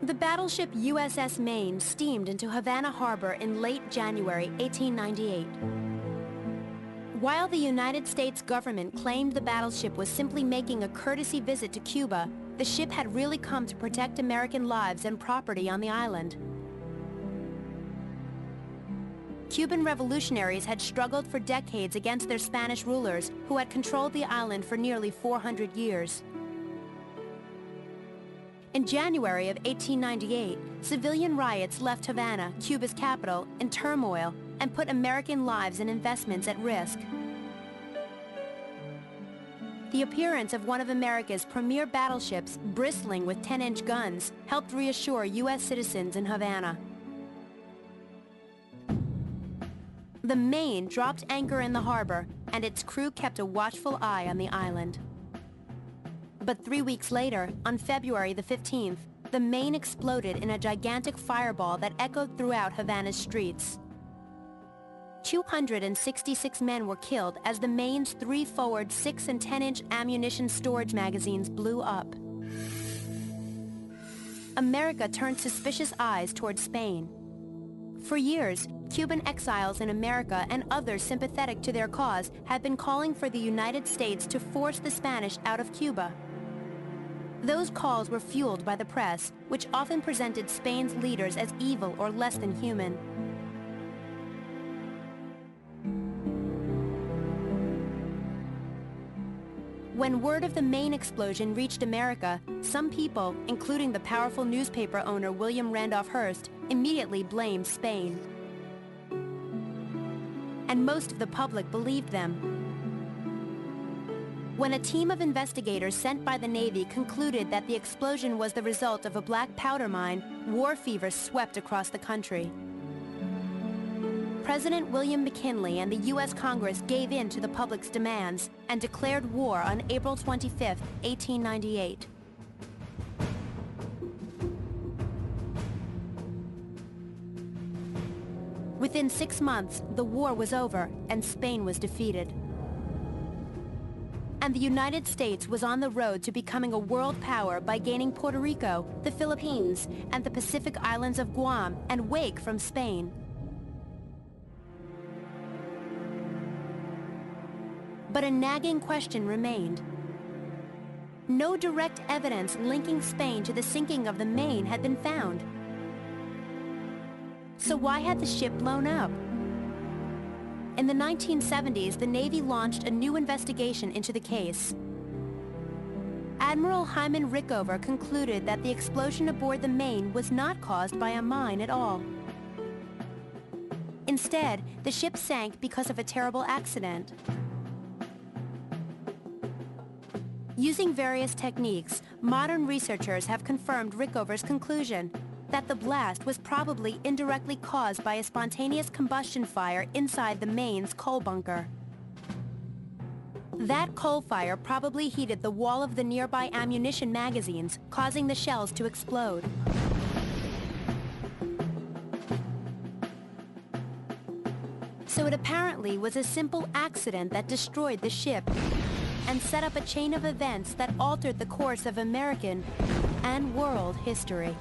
The battleship USS Maine steamed into Havana Harbor in late January 1898. While the United States government claimed the battleship was simply making a courtesy visit to Cuba, the ship had really come to protect American lives and property on the island. Cuban revolutionaries had struggled for decades against their Spanish rulers, who had controlled the island for nearly 400 years. In January of 1898, civilian riots left Havana, Cuba's capital, in turmoil and put American lives and investments at risk. The appearance of one of America's premier battleships, bristling with 10-inch guns, helped reassure U.S. citizens in Havana. The Maine dropped anchor in the harbor, and its crew kept a watchful eye on the island. But 3 weeks later, on February the 15th, the Maine exploded in a gigantic fireball that echoed throughout Havana's streets. 266 men were killed as the Maine's 3 forward 6- and 10-inch ammunition storage magazines blew up. America turned suspicious eyes toward Spain. For years, Cuban exiles in America and others sympathetic to their cause had been calling for the United States to force the Spanish out of Cuba. Those calls were fueled by the press, which often presented Spain's leaders as evil or less than human. When word of the Maine explosion reached America, some people, including the powerful newspaper owner William Randolph Hearst, immediately blamed Spain. And most of the public believed them. When a team of investigators sent by the Navy concluded that the explosion was the result of a black powder mine, war fever swept across the country. President William McKinley and the U.S. Congress gave in to the public's demands and declared war on April 25, 1898. Within 6 months, the war was over and Spain was defeated. And the United States was on the road to becoming a world power by gaining Puerto Rico, the Philippines, and the Pacific islands of Guam and Wake from Spain. But a nagging question remained. No direct evidence linking Spain to the sinking of the Maine had been found. So why had the ship blown up? In the 1970s, the Navy launched a new investigation into the case. Admiral Hyman Rickover concluded that the explosion aboard the Maine was not caused by a mine at all. Instead, the ship sank because of a terrible accident. Using various techniques, modern researchers have confirmed Rickover's conclusion that the blast was probably indirectly caused by a spontaneous combustion fire inside the Maine's coal bunker. That coal fire probably heated the wall of the nearby ammunition magazines, causing the shells to explode. So it apparently was a simple accident that destroyed the ship and set up a chain of events that altered the course of American and world history.